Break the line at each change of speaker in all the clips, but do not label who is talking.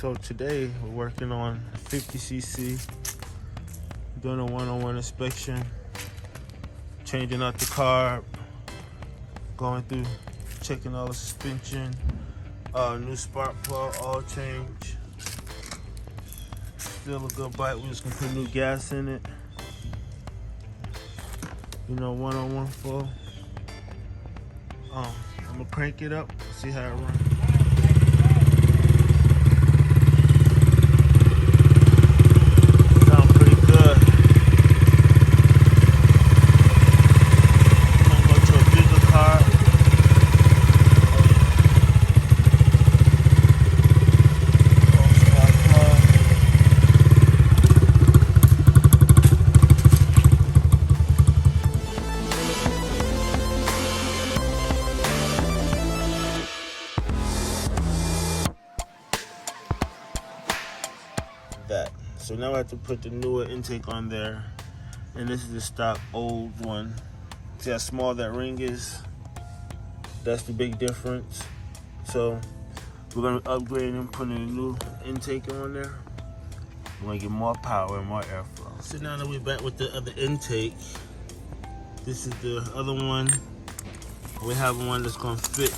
So today we're working on 50cc, doing a one-on-one inspection, changing out the carb, going through, checking all the suspension, new spark plug, all change. Still a good bike. We're just gonna put new gas in it. You know, one-on-one full. I'm gonna crank it up, see how it runs. That. So now I have to put the newer intake on there, and this is the stock old one. See how small that ring is? That's the big difference. So we're gonna upgrade and put a new intake on there. We're gonna get more power and more airflow. So now that we're back with the other intake, this is the other one. We have one that's gonna fit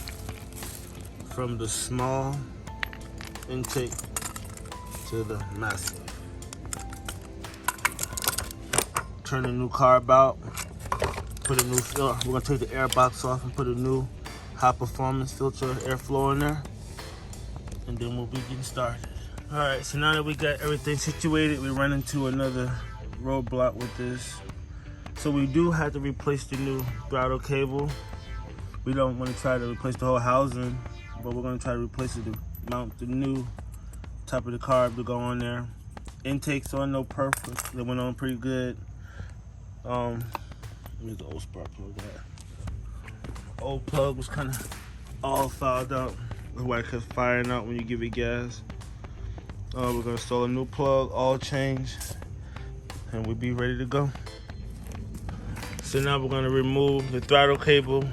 from the small intake to the massive. Turn the new carb out, put a new filter. We're gonna take the air box off and put a new high performance filter airflow in there, and then we'll be getting started. All right, so now that we got everything situated, we run into another roadblock with this. So we do have to replace the new throttle cable. We don't want to try to replace the whole housing, but we're gonna try to replace it to mount the new top of the carb to go on there. Intakes on no perfect. They went on pretty good. Here's the old spark plug. That old plug was kind of all fouled out. That's why it kept firing out when you give it gas. We're gonna install a new plug, all change, and we'll be ready to go. So now we're gonna remove the throttle cable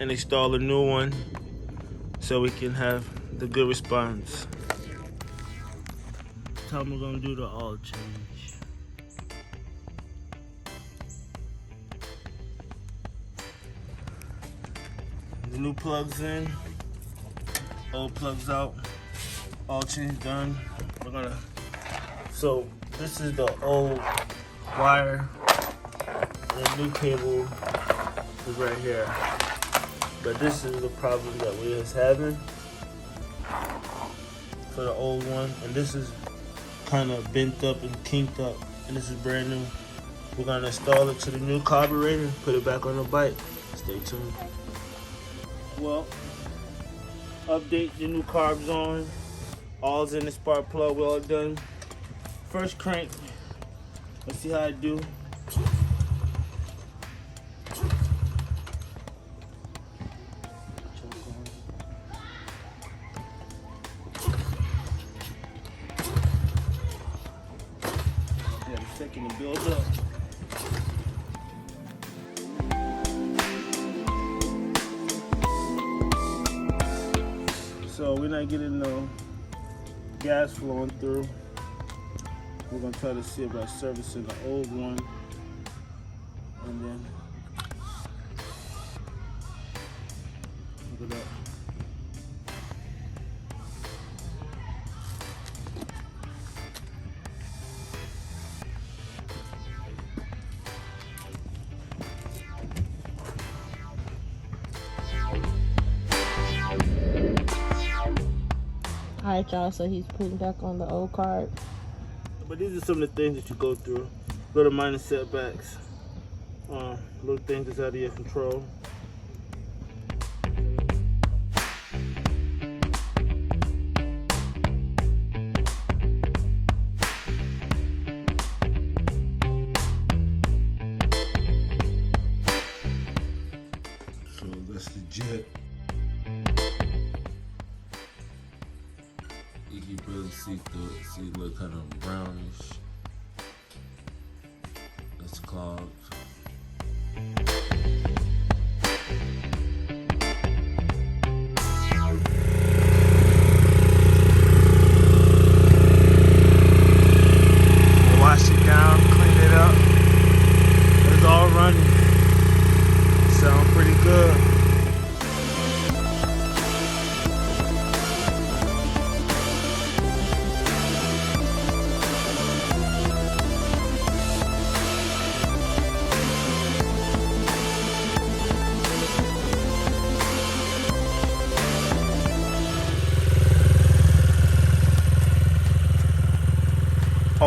and install a new one so we can have the good response. Time we're gonna do the oil change. The new plug's in, old plug's out, oil change done. We're gonna, so this is the old wire, the new cable is right here. But this is the problem that we was having for the old one, and this is kind of bent up and kinked up, and this is brand new. We're gonna install it to the new carburetor, put it back on the bike. Stay tuned. Well, update, the new carbs on, all's in the spark plug, we're all done. First crank, let's see how I do. Second to build up. So we're not getting no gas flowing through. We're gonna try to see about servicing the old one, and then look at that.
Alright y'all, so he's putting back on the old carb.
But these are some of the things that you go through. Little minor setbacks. Little things that's out of your control. So that's the jet.
You can barely see it look kind of brownish. It's clogged.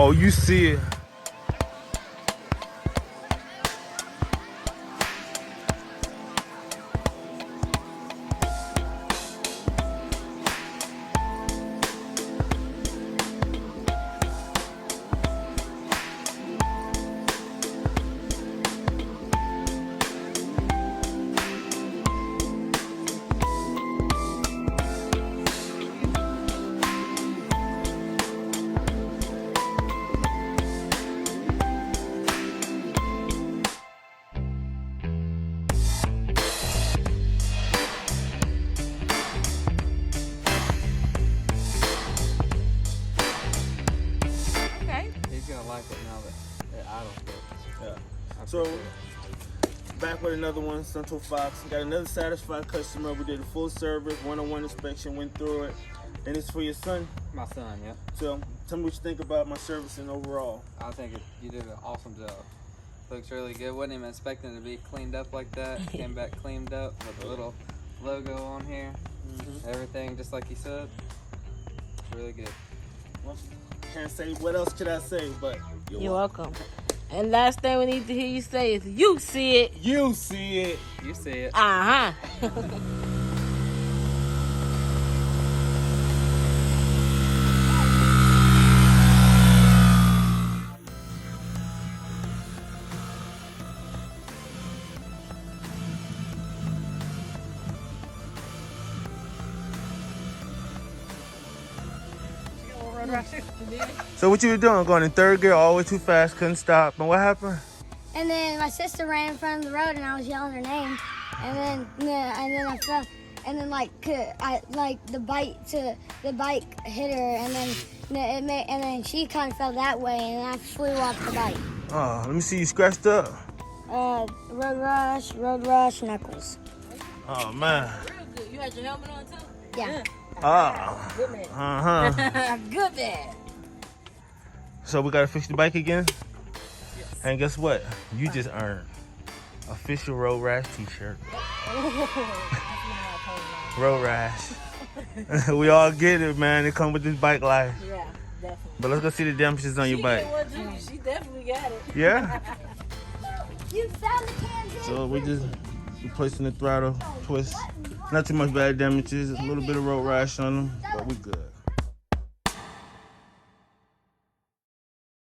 Oh, you see it.
He's gonna like it now that I don't get it.
Yeah.
I
So,
appreciate it.
back with another one, Central Fox. Got another satisfied customer. We did a full service, one-on-one inspection, went through it. And it's for your son.
My son, yeah.
So, tell me what you think about my service and overall.
I think you did an awesome job. Looks really good. Wasn't even expecting it to be cleaned up like that. Came back cleaned up with a little logo on here. Everything just like you said. Really good.
Well, can't say what else could I say, but
You're welcome. And last thing we need to hear you say is, you see it.
You see it.
You see it.
Uh-huh.
So what you were doing? Going in third gear, all the way too fast, couldn't stop. And what happened?
And then my sister ran in front of the road, and I was yelling her name. And then I fell. And then the bike hit her, and then she kind of fell that way, and I flew off the bike.
Oh, let me see you scratched up.
Road rush, knuckles.
Oh man.
Real good. You had your helmet on too?
Yeah.
Oh.
Good man.
Uh-huh.
Good man.
So we gotta fix the bike again? Yes. And guess what? You just earned official Road Rash t-shirt. Road Rash. We all get it, man. It come with this bike life.
Yeah, definitely.
But let's go see the damages on your bike.
She definitely got it.
Yeah?
You found the can.
So we just replacing the throttle twist. Not too much bad damages. A little bit of road rash on them, but we good.